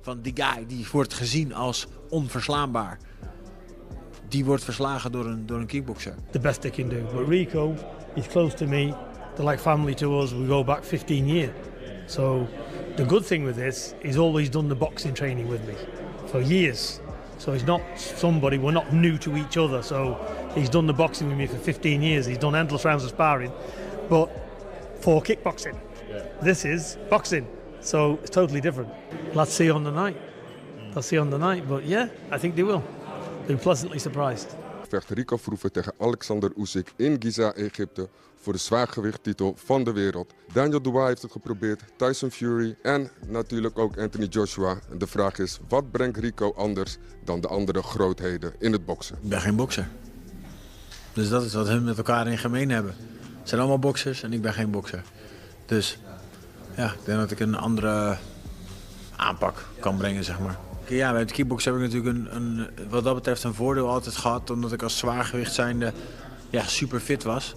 van die guy die wordt gezien als onverslaanbaar. Die wordt verslagen door een kickboxer. The best they can do. But Rico, he's close to me. They're like family to us. We go back 15 years. So the good thing with this, he's always done the boxing training with me for years. So he's not somebody, we're not new to each other. So he's done the boxing with me for 15 years. He's done endless rounds of sparring. But for kickboxing, this is boxing. So it's totally different. Let's see on the night. Let's see on the night. But yeah, I think they will. Been pleasantly surprised. Vecht Rico Verhoeven tegen Oleksandr Usyk in Giza, Egypte voor de zwaargewichttitel van de wereld. Daniel Dubois heeft het geprobeerd, Tyson Fury en natuurlijk ook Anthony Joshua. En de vraag is, wat brengt Rico anders dan de andere grootheden in het boksen? Ik ben geen bokser. Dus dat is wat hun met elkaar in gemeen hebben. Het zijn allemaal boksers en ik ben geen bokser. Dus ja, ik denk dat ik een andere aanpak kan brengen, zeg maar. Ja, bij het kickboksen heb ik natuurlijk wat dat betreft een voordeel altijd gehad, omdat ik als zwaargewicht zijnde super fit was.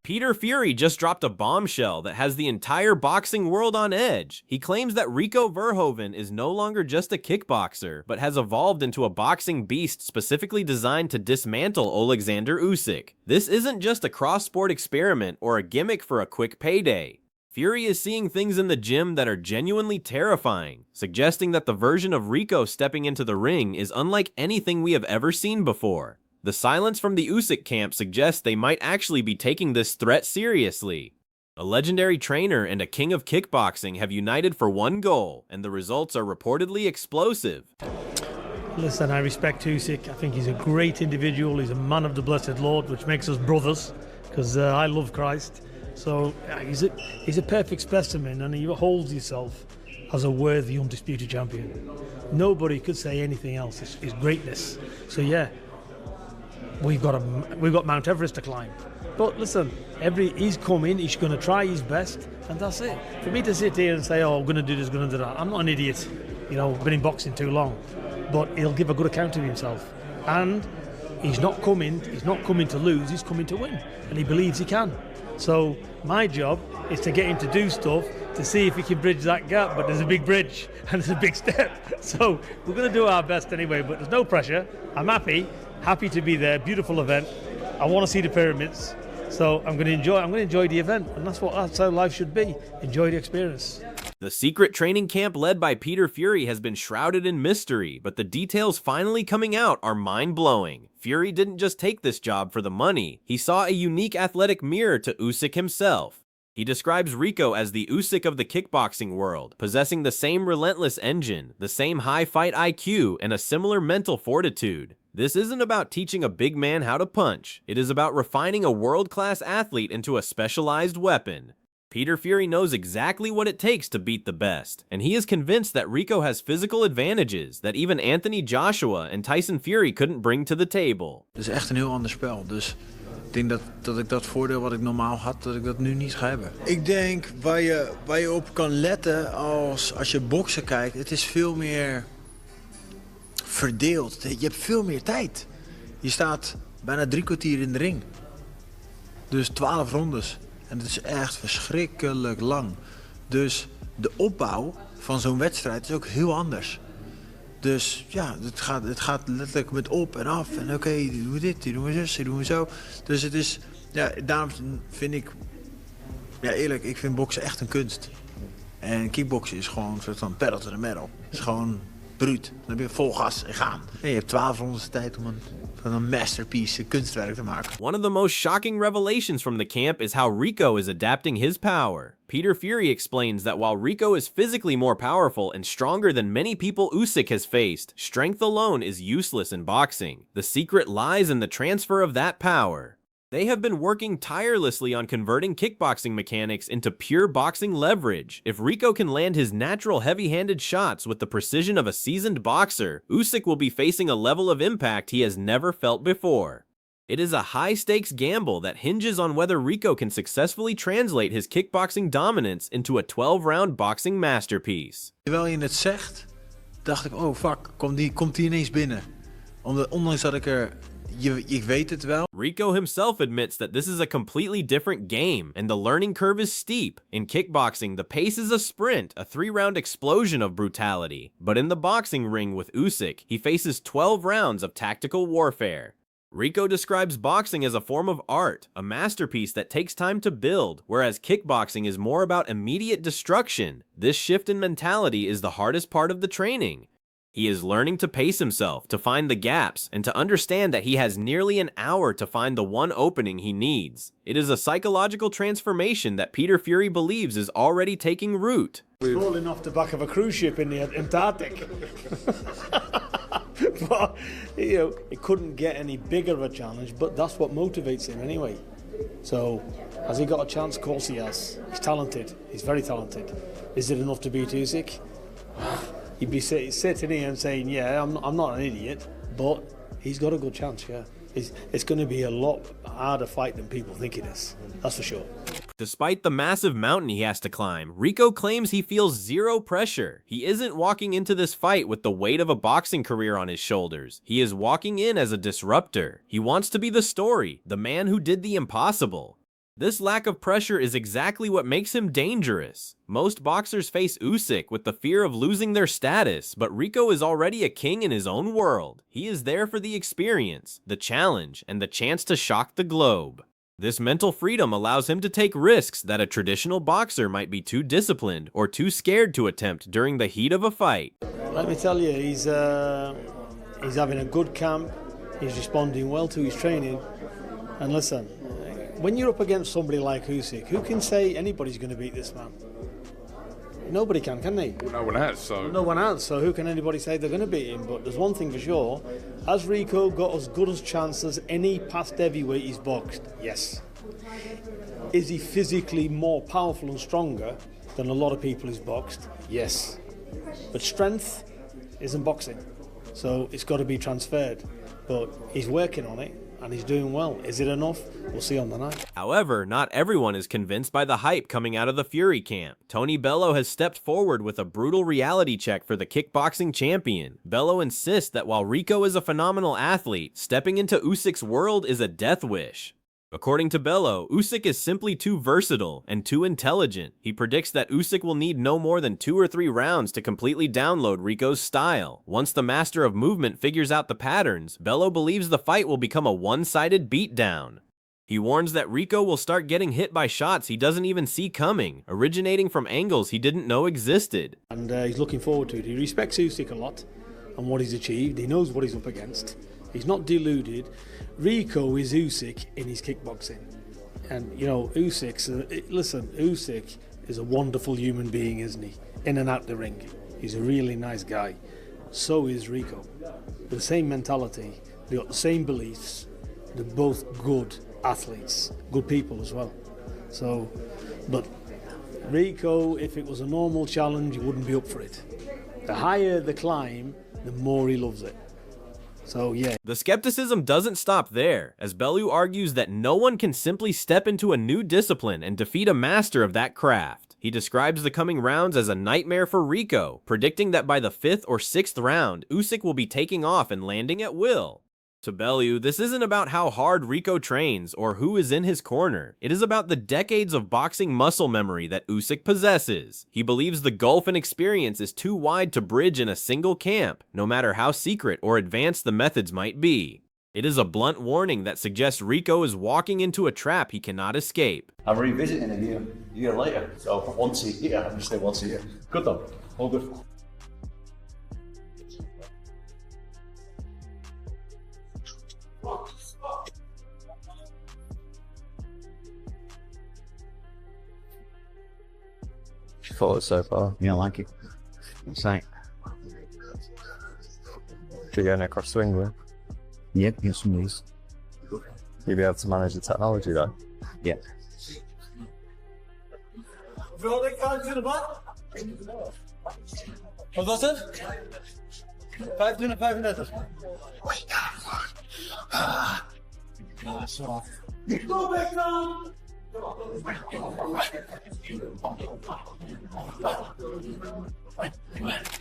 Peter Fury just dropped a bombshell that has the entire boxing world on edge. He claims that Rico Verhoeven is no longer just a kickboxer, but has evolved into a boxing beast specifically designed to dismantle Oleksandr Usyk. This isn't just a cross-sport experiment or a gimmick for a quick payday. Fury is seeing things in the gym that are genuinely terrifying, suggesting that the version of Rico stepping into the ring is unlike anything we have ever seen before. The silence from the Usyk camp suggests they might actually be taking this threat seriously. A legendary trainer and a king of kickboxing have united for one goal, and the results are reportedly explosive. Listen, I respect Usyk. I think he's a great individual. He's a man of the blessed Lord, which makes us brothers, because I love Christ. So he's a perfect specimen, and he holds himself as a worthy undisputed champion. Nobody could say anything else. It's greatness. So yeah. We've got Mount Everest to climb. But listen, he's coming, he's going to try his best, and that's it. For me to sit here and say, oh, I'm going to do this, going to do that, I'm not an idiot. You know, I've been in boxing too long. But he'll give a good account of himself. And he's not coming to lose, he's coming to win. And he believes he can. So my job is to get him to do stuff to see if he can bridge that gap. But there's a big bridge and there's a big step. So we're going to do our best anyway, but there's no pressure. I'm happy to be there. Beautiful event. I want to see the pyramids, so I'm going to enjoy the event, and that's how life should be. Enjoy the experience. The secret training camp led by Peter Fury has been shrouded in mystery, but the details finally coming out are mind-blowing. Fury didn't just take this job for the money, he saw a unique athletic mirror to Usyk himself. He describes Rico as the Usyk of the kickboxing world, possessing the same relentless engine, the same high fight IQ, and a similar mental fortitude. This isn't about teaching a big man how to punch. It is about refining a world-class athlete into a specialized weapon. Peter Fury knows exactly what it takes to beat the best, and he is convinced that Rico has physical advantages that even Anthony Joshua and Tyson Fury couldn't bring to the table. Het is echt een heel ander spel, dus ik denk dat ik dat voordeel wat ik normaal had, dat ik dat nu niet ga hebben. Ik denk waar je op kan letten als je boksen kijkt, het is veel meer verdeeld. Je hebt veel meer tijd. Je staat bijna 3 kwartier in de ring. Dus 12 rondes. En het is echt verschrikkelijk lang. Dus de opbouw van zo'n wedstrijd is ook heel anders. Dus ja, het gaat letterlijk met op en af. En oké, die doen we dit, die doen we zus, die doen we zo. Dus het is, ja, daarom vind ik, ja eerlijk, ik vind boksen echt een kunst. En kickboksen is gewoon een soort van pedal to the metal. Het is gewoon bruut. Dan heb je vol gas en gaan. En je hebt 12 rondes de tijd om van een masterpiece, een kunstwerk te maken. One of the most shocking revelations from the camp is how Rico is adapting his power. Peter Fury explains that while Rico is physically more powerful and stronger than many people Usyk has faced, strength alone is useless in boxing. The secret lies in the transfer of that power. They have been working tirelessly on converting kickboxing mechanics into pure boxing leverage. If Rico can land his natural heavy-handed shots with the precision of a seasoned boxer, Usyk will be facing a level of impact he has never felt before. It is a high-stakes gamble that hinges on whether Rico can successfully translate his kickboxing dominance into a 12-round boxing masterpiece. Terwijl je het zegt, dacht ik, oh fuck, komt die ineens binnen. Ondanks dat ik ik weet het wel. Rico himself admits that this is a completely different game, and the learning curve is steep. In kickboxing, the pace is a sprint, a 3-round explosion of brutality. But in the boxing ring with Usyk, he faces 12 rounds of tactical warfare. Rico describes boxing as a form of art, a masterpiece that takes time to build, whereas kickboxing is more about immediate destruction. This shift in mentality is the hardest part of the training. He is learning to pace himself, to find the gaps, and to understand that he has nearly an hour to find the one opening he needs. It is a psychological transformation that Peter Fury believes is already taking root. Falling off the back of a cruise ship in the Antarctic. But, you know, it couldn't get any bigger of a challenge, but that's what motivates him anyway. So, has he got a chance? Of course he has. He's talented. He's very talented. Is it enough to beat Usyk? He'd be sitting here and saying, yeah, I'm not an idiot, but he's got a good chance, yeah. It's going to be a lot harder fight than people think it is, that's for sure. Despite the massive mountain he has to climb, Rico claims he feels zero pressure. He isn't walking into this fight with the weight of a boxing career on his shoulders. He is walking in as a disruptor. He wants to be the story, the man who did the impossible. This lack of pressure is exactly what makes him dangerous. Most boxers face Usyk with the fear of losing their status, but Rico is already a king in his own world. He is there for the experience, the challenge, and the chance to shock the globe. This mental freedom allows him to take risks that a traditional boxer might be too disciplined or too scared to attempt during the heat of a fight. Let me tell you, he's having a good camp, he's responding well to his training, and listen, when you're up against somebody like Usyk, who can say anybody's going to beat this man? Nobody can they? Well, no one has, so... No one has, so who can anybody say they're going to beat him? But there's one thing for sure, has Rico got as good a chance as any past heavyweight he's boxed? Yes. Is he physically more powerful and stronger than a lot of people he's boxed? Yes. But strength isn't boxing, so it's got to be transferred. But he's working on it, and he's doing well. Is it enough? We'll see on the night. However, not everyone is convinced by the hype coming out of the Fury camp. Tony Bello has stepped forward with a brutal reality check for the kickboxing champion. Bello insists that while Rico is a phenomenal athlete, stepping into Usyk's world is a death wish. According to Bello, Usyk is simply too versatile and too intelligent. He predicts that Usyk will need no more than 2 or 3 rounds to completely download Rico's style. Once the master of movement figures out the patterns, Bello believes the fight will become a one-sided beatdown. He warns that Rico will start getting hit by shots he doesn't even see coming, originating from angles he didn't know existed. And he's looking forward to it. He respects Usyk a lot and what he's achieved. He knows what he's up against. He's not deluded. Rico is Usyk in his kickboxing. And, you know, Usyk is a wonderful human being, isn't he? In and out the ring. He's a really nice guy. So is Rico. With the same mentality, they've got the same beliefs. They're both good athletes, good people as well. So, but Rico, if it was a normal challenge, he wouldn't be up for it. The higher the climb, the more he loves it. So, yeah. The skepticism doesn't stop there, as Bellew argues that no one can simply step into a new discipline and defeat a master of that craft. He describes the coming rounds as a nightmare for Rico, predicting that by the 5th or 6th round, Usyk will be taking off and landing at will. To Bellew, this isn't about how hard Rico trains or who is in his corner. It is about the decades of boxing muscle memory that Usyk possesses. He believes the gulf in experience is too wide to bridge in a single camp, no matter how secret or advanced the methods might be. It is a blunt warning that suggests Rico is walking into a trap he cannot escape. I'm revisiting a year later, so once a year, I'm just saying once a year. Good though, all good. Thought so far. Yeah, I like it. Same. If you're going across swing with, Yep, get some of these. you'll be able to manage the technology though. Yeah. Wat was het? 25, 35.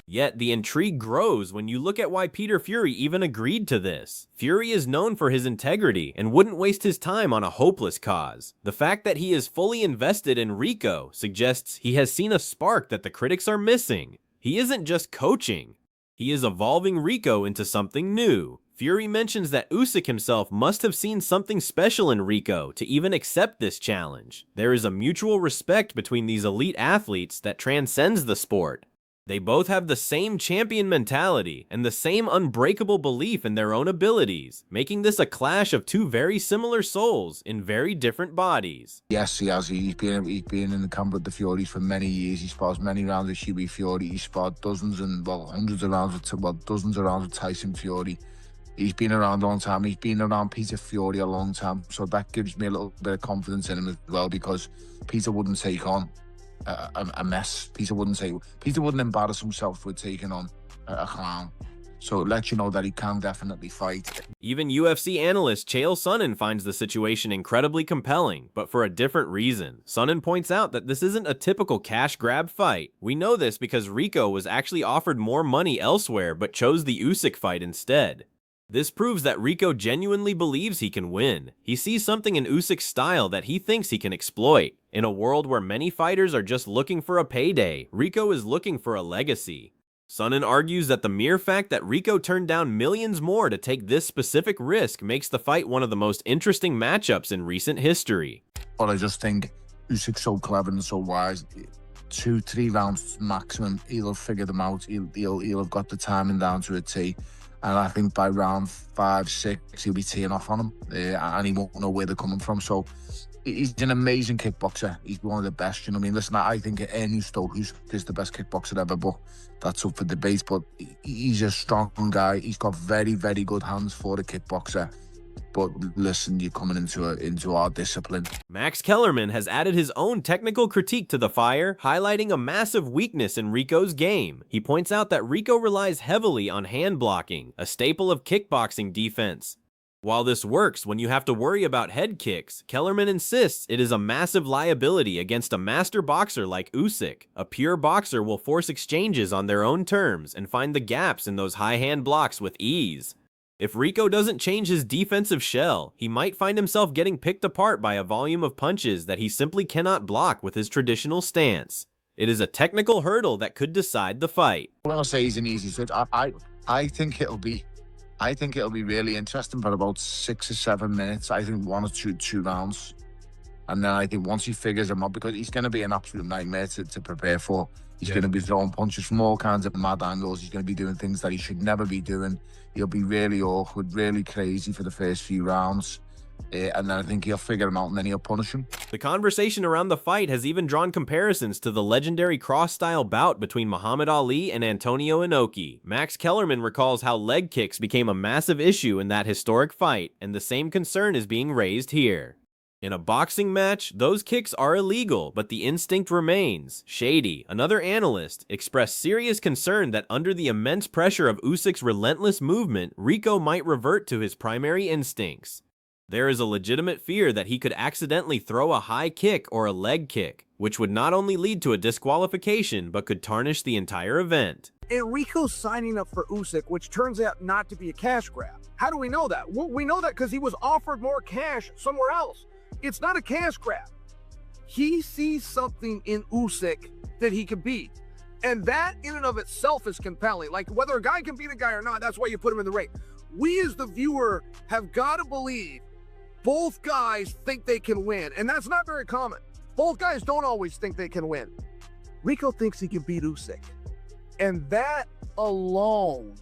Yet the intrigue grows when you look at why Peter Fury even agreed to this. Fury is known for his integrity and wouldn't waste his time on a hopeless cause. The fact that he is fully invested in Rico suggests he has seen a spark that the critics are missing. He isn't just coaching, he is evolving Rico into something new. Fury mentions that Usyk himself must have seen something special in Rico to even accept this challenge. There is a mutual respect between these elite athletes that transcends the sport. They both have the same champion mentality and the same unbreakable belief in their own abilities, making this a clash of two very similar souls in very different bodies. Yes, he has. He's been in the camp with the Furies for many years. He sparred many rounds with Hughie Fury. He sparred dozens and, well, hundreds of rounds with, well, dozens of rounds with Tyson Fury. He's been around a long time. He's been around Peter Fury a long time. So that gives me a little bit of confidence in him as well, because Peter wouldn't take on a mess. Peter wouldn't embarrass himself with taking on a clown. So it lets you know that he can definitely fight. Even UFC analyst Chael Sonnen finds the situation incredibly compelling, but for a different reason. Sonnen points out that this isn't a typical cash grab fight. We know this because Rico was actually offered more money elsewhere but chose the Usyk fight instead. This proves that Rico genuinely believes he can win. He sees something in Usyk's style that he thinks he can exploit. In a world where many fighters are just looking for a payday, Rico is looking for a legacy. Sonnen argues that the mere fact that Rico turned down millions more to take this specific risk makes the fight one of the most interesting matchups in recent history. But I just think Usyk's so clever and so wise. 2-3 rounds maximum, he'll have figured them out. He'll have got the timing down to a T. And I think by round 5, 6, he'll be teeing off on him, and he won't know where they're coming from. So he's an amazing kickboxer. He's one of the best, you know what I mean? Listen, I think Ernie Stokes is the best kickboxer ever, but that's up for debate. But he's a strong guy. He's got very, very good hands for a kickboxer. But listen, you're coming into our discipline. Max Kellerman has added his own technical critique to the fire, highlighting a massive weakness in Rico's game. He points out that Rico relies heavily on hand blocking, a staple of kickboxing defense. While this works when you have to worry about head kicks, Kellerman insists it is a massive liability against a master boxer like Usyk. A pure boxer will force exchanges on their own terms and find the gaps in those high hand blocks with ease. If Rico doesn't change his defensive shell, he might find himself getting picked apart by a volume of punches that he simply cannot block with his traditional stance. It is a technical hurdle that could decide the fight. I want to say he's an easy switch. I think it'll be really interesting for about 6 or 7 minutes. I think 1 or 2 rounds. And then I think once he figures him out, because he's going to be an absolute nightmare to prepare for. He's going to be throwing punches from all kinds of mad angles. He's going to be doing things that he should never be doing. He'll be really awkward, really crazy for the first few rounds. And then I think he'll figure him out and then he'll punish him. The conversation around the fight has even drawn comparisons to the legendary cross-style bout between Muhammad Ali and Antonio Inoki. Max Kellerman recalls how leg kicks became a massive issue in that historic fight, and the same concern is being raised here. In a boxing match, those kicks are illegal, but the instinct remains. Shady, another analyst, expressed serious concern that under the immense pressure of Usyk's relentless movement, Rico might revert to his primary instincts. There is a legitimate fear that he could accidentally throw a high kick or a leg kick, which would not only lead to a disqualification, but could tarnish the entire event. And Rico's signing up for Usyk, which turns out not to be a cash grab. How do we know that? Well, we know that because he was offered more cash somewhere else. It's not a cash grab. He sees something in Usyk that he can beat. And that in and of itself is compelling. Like, whether a guy can beat a guy or not, that's why you put him in the ring. We as the viewer have got to believe both guys think they can win. And that's not very common. Both guys don't always think they can win. Rico thinks he can beat Usyk. And that alone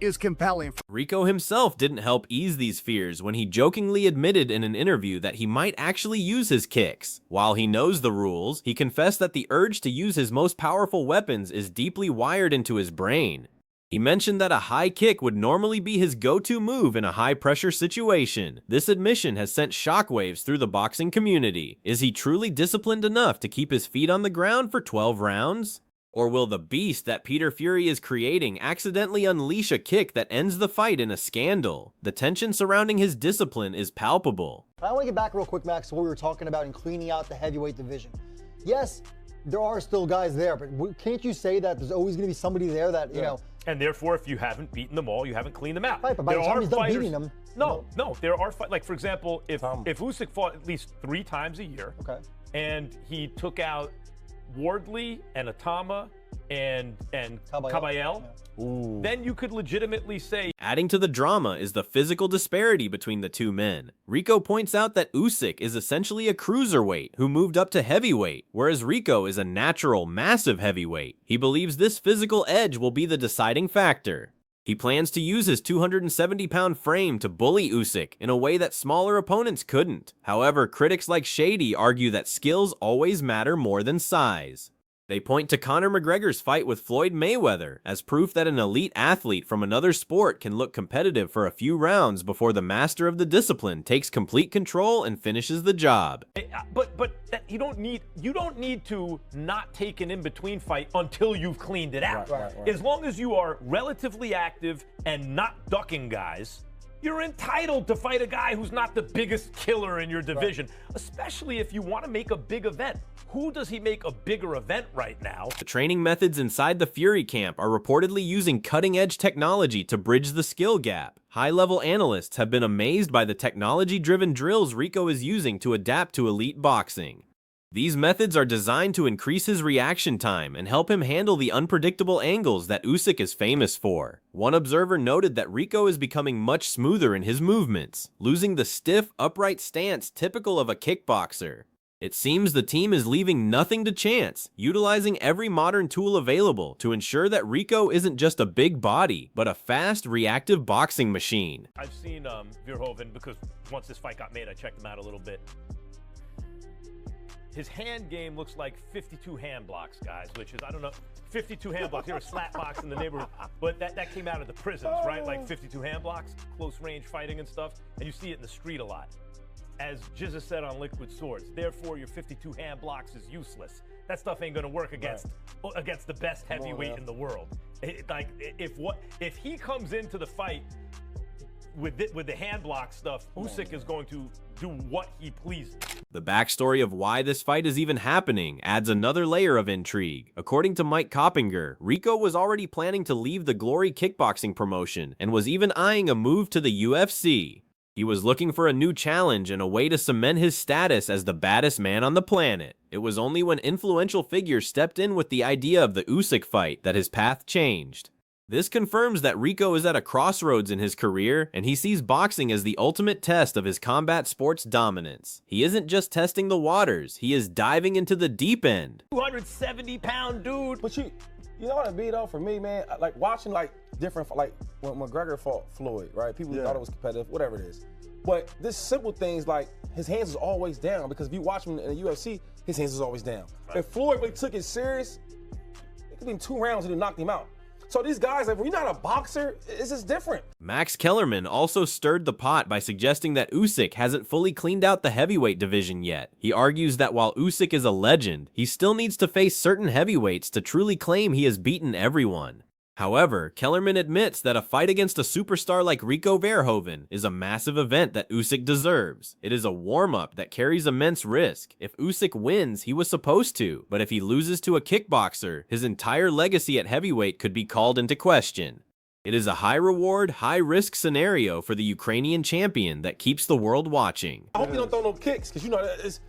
is compelling. Rico himself didn't help ease these fears when he jokingly admitted in an interview that he might actually use his kicks. While he knows the rules, he confessed that the urge to use his most powerful weapons is deeply wired into his brain. He mentioned that a high kick would normally be his go-to move in a high-pressure situation. This admission has sent shockwaves through the boxing community. Is he truly disciplined enough to keep his feet on the ground for 12 rounds? Or will the beast that Peter Fury is creating accidentally unleash a kick that ends the fight in a scandal? The tension surrounding his discipline is palpable. I want to get back real quick, Max, to what we were talking about in cleaning out the heavyweight division. Yes, there are still guys there, but can't you say that there's always going to be somebody there that, you know... And therefore, if you haven't beaten them all, you haven't cleaned them out. Right, but by the time he's done beating them... No, there are fights. Like, for example, if Usyk fought at least 3 times a year, and he took out Wardley and Atama and Caballel, then you could legitimately say... Adding to the drama is the physical disparity between the two men. Rico points out that Usyk is essentially a cruiserweight who moved up to heavyweight, whereas Rico is a natural, massive heavyweight. He believes this physical edge will be the deciding factor. He plans to use his 270-pound frame to bully Usyk in a way that smaller opponents couldn't. However, critics like Shady argue that skills always matter more than size. They point to Conor McGregor's fight with Floyd Mayweather as proof that an elite athlete from another sport can look competitive for a few rounds before the master of the discipline takes complete control and finishes the job. But you don't need to not take an in-between fight until you've cleaned it out. Right. As long as you are relatively active and not ducking guys, you're entitled to fight a guy who's not the biggest killer in your division, especially if you want to make a big event. Who does he make a bigger event right now? The training methods inside the Fury camp are reportedly using cutting-edge technology to bridge the skill gap. High-level analysts have been amazed by the technology-driven drills Rico is using to adapt to elite boxing. These methods are designed to increase his reaction time and help him handle the unpredictable angles that Usyk is famous for. One observer noted that Rico is becoming much smoother in his movements, losing the stiff, upright stance typical of a kickboxer. It seems the team is leaving nothing to chance, utilizing every modern tool available to ensure that Rico isn't just a big body, but a fast, reactive boxing machine. I've seen Verhoeven, because once this fight got made, I checked him out a little bit. His hand game looks like 52 hand blocks, guys, which is, I don't know, 52 hand blocks. There were slap box in the neighborhood, but that came out of the prisons, right? Like 52 hand blocks, close range fighting and stuff, and you see it in the street a lot. As Jizza said on Liquid Swords, therefore your 52 hand blocks is useless. That stuff ain't gonna work against the best heavyweight in the world. If he comes into the fight with the hand block stuff, Usyk is going to do what he pleases. The backstory of why this fight is even happening adds another layer of intrigue. According to Mike Coppinger, Rico was already planning to leave the Glory kickboxing promotion and was even eyeing a move to the UFC. He was looking for a new challenge and a way to cement his status as the baddest man on the planet. It was only when influential figures stepped in with the idea of the Usyk fight that his path changed. This confirms that Rico is at a crossroads in his career, and he sees boxing as the ultimate test of his combat sports dominance. He isn't just testing the waters, he is diving into the deep end. 270-pound dude. But you know what it be though for me, man? Like watching different, like when McGregor fought Floyd, right? People thought it was competitive, whatever it is. But this simple things like his hands is always down, because if you watch him in the UFC, his hands is always down. Right. If Floyd really took it serious, it could be 2 rounds and he knocked him out. So these guys, like, when you're not a boxer, it's just different. Max Kellerman also stirred the pot by suggesting that Usyk hasn't fully cleaned out the heavyweight division yet. He argues that while Usyk is a legend, he still needs to face certain heavyweights to truly claim he has beaten everyone. However, Kellerman admits that a fight against a superstar like Rico Verhoeven is a massive event that Usyk deserves. It is a warm-up that carries immense risk. If Usyk wins, he was supposed to, but if he loses to a kickboxer, his entire legacy at heavyweight could be called into question. It is a high-reward, high-risk scenario for the Ukrainian champion that keeps the world watching. I hope you don't throw no kicks, because you know that it's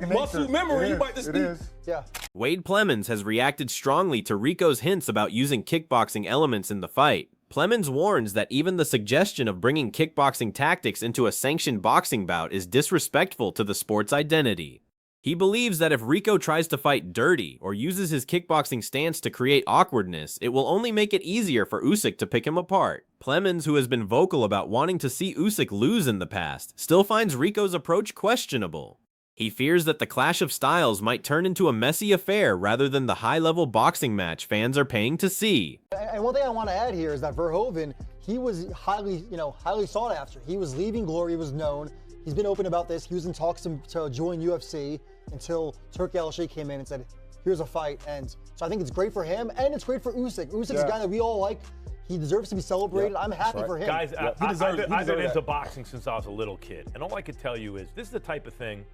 muscle memory. You might just be. Yeah. Wade Plemons has reacted strongly to Rico's hints about using kickboxing elements in the fight. Plemons warns that even the suggestion of bringing kickboxing tactics into a sanctioned boxing bout is disrespectful to the sport's identity. He believes that if Rico tries to fight dirty or uses his kickboxing stance to create awkwardness, it will only make it easier for Usyk to pick him apart. Plemons, who has been vocal about wanting to see Usyk lose in the past, still finds Rico's approach questionable. He fears that the clash of styles might turn into a messy affair rather than the high-level boxing match fans are paying to see. And one thing I want to add here is that Verhoeven, he was highly sought after. He was leaving Glory, he was known. He's been open about this. He was in talks to join UFC until Turki Al-Sheikh came in and said, here's a fight. And so I think it's great for him, and it's great for Usyk. Usyk's a guy that we all like. He deserves to be celebrated. I'm happy for him. Guys, I've been into boxing since I was a little kid. And all I could tell you is this is the type of thing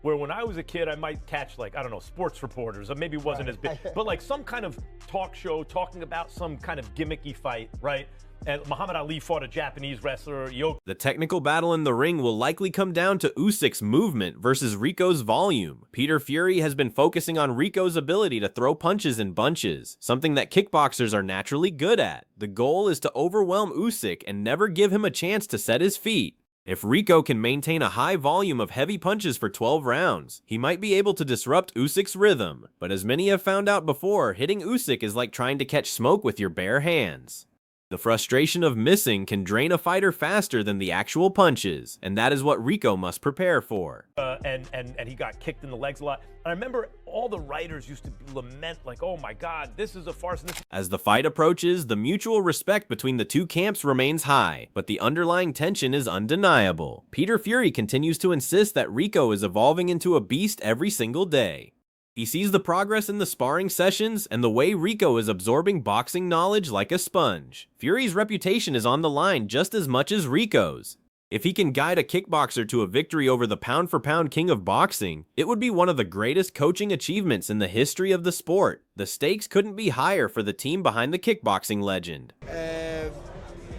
where when I was a kid, I might catch, like, I don't know, sports reporters, or maybe it wasn't as big, but like some kind of talk show talking about some kind of gimmicky fight, right? And Muhammad Ali fought a Japanese wrestler. The technical battle in the ring will likely come down to Usyk's movement versus Rico's volume. Peter Fury has been focusing on Rico's ability to throw punches in bunches, something that kickboxers are naturally good at. The goal is to overwhelm Usyk and never give him a chance to set his feet. If Rico can maintain a high volume of heavy punches for 12 rounds, he might be able to disrupt Usyk's rhythm. But as many have found out before, hitting Usyk is like trying to catch smoke with your bare hands. The frustration of missing can drain a fighter faster than the actual punches, and that is what Rico must prepare for. And he got kicked in the legs a lot. And I remember all the writers used to lament, like, oh my God, this is a farce. As the fight approaches, the mutual respect between the two camps remains high, but the underlying tension is undeniable. Peter Fury continues to insist that Rico is evolving into a beast every single day. He sees the progress in the sparring sessions and the way Rico is absorbing boxing knowledge like a sponge. Fury's reputation is on the line just as much as Rico's. If he can guide a kickboxer to a victory over the pound-for-pound king of boxing, it would be one of the greatest coaching achievements in the history of the sport. The stakes couldn't be higher for the team behind the kickboxing legend. And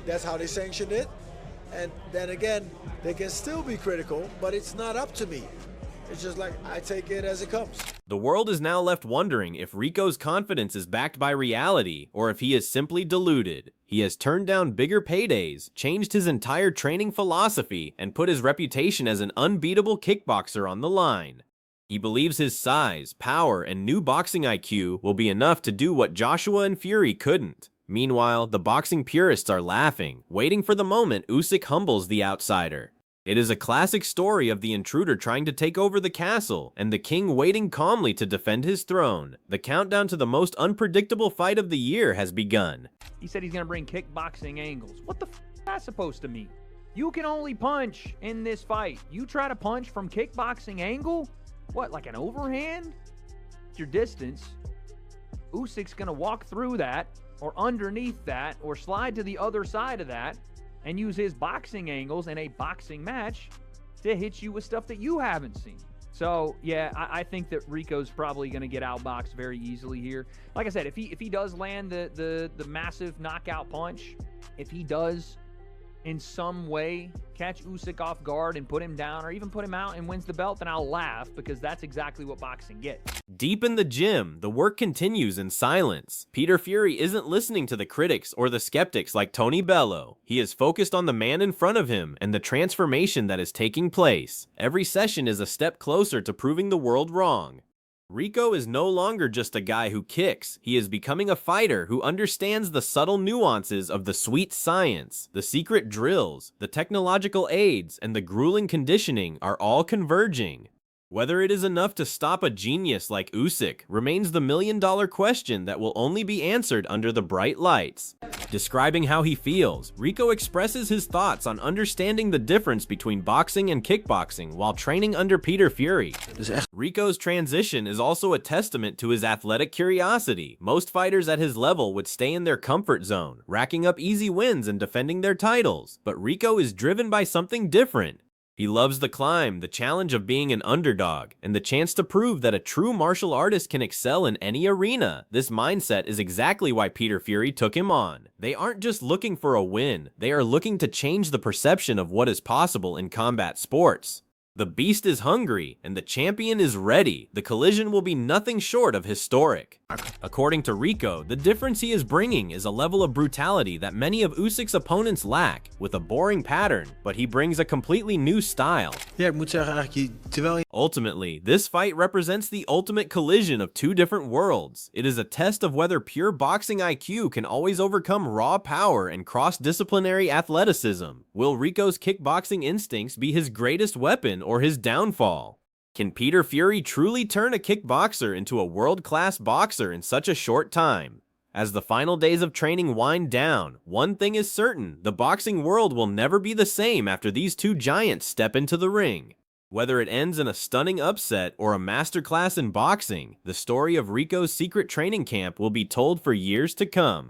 that's how they sanctioned it. And then again, they can still be critical, but it's not up to me. It's just like, I take it as it comes. The world is now left wondering if Rico's confidence is backed by reality or if he is simply deluded. He has turned down bigger paydays, changed his entire training philosophy, and put his reputation as an unbeatable kickboxer on the line. He believes his size, power, and new boxing IQ will be enough to do what Joshua and Fury couldn't. Meanwhile, the boxing purists are laughing, waiting for the moment Usyk humbles the outsider. It is a classic story of the intruder trying to take over the castle, and the king waiting calmly to defend his throne. The countdown to the most unpredictable fight of the year has begun. He said he's going to bring kickboxing angles. What the f is that supposed to mean? You can only punch in this fight. You try to punch from kickboxing angle? What, like an overhand? Your distance. Usyk's going to walk through that, or underneath that, or slide to the other side of that, and use his boxing angles in a boxing match to hit you with stuff that you haven't seen. So, yeah, I think that Rico's probably going to get outboxed very easily here. Like I said, if he does land the massive knockout punch, if he does in some way catch Usyk off guard and put him down or even put him out and wins the belt, then I'll laugh because that's exactly what boxing gets. Deep in the gym, the work continues in silence. Peter Fury isn't listening to the critics or the skeptics like Tony Bello. He is focused on the man in front of him and the transformation that is taking place. Every session is a step closer to proving the world wrong. Rico is no longer just a guy who kicks. He is becoming a fighter who understands the subtle nuances of the sweet science. The secret drills, the technological aids, and the grueling conditioning are all converging. Whether it is enough to stop a genius like Usyk remains the million-dollar question that will only be answered under the bright lights. Describing how he feels, Rico expresses his thoughts on understanding the difference between boxing and kickboxing while training under Peter Fury. Rico's transition is also a testament to his athletic curiosity. Most fighters at his level would stay in their comfort zone, racking up easy wins and defending their titles. But Rico is driven by something different. He loves the climb, the challenge of being an underdog, and the chance to prove that a true martial artist can excel in any arena. This mindset is exactly why Peter Fury took him on. They aren't just looking for a win, they are looking to change the perception of what is possible in combat sports. The beast is hungry, and the champion is ready. The collision will be nothing short of historic. According to Rico, the difference he is bringing is a level of brutality that many of Usyk's opponents lack, with a boring pattern, but he brings a completely new style. Ja, ik moet zeggen eigenlijk, terwijl je... Ultimately, this fight represents the ultimate collision of two different worlds. It is a test of whether pure boxing IQ can always overcome raw power and cross-disciplinary athleticism. Will Rico's kickboxing instincts be his greatest weapon or his downfall? Can Peter Fury truly turn a kickboxer into a world-class boxer in such a short time? As the final days of training wind down, one thing is certain: the boxing world will never be the same after these two giants step into the ring. Whether it ends in a stunning upset or a masterclass in boxing, the story of Rico's secret training camp will be told for years to come.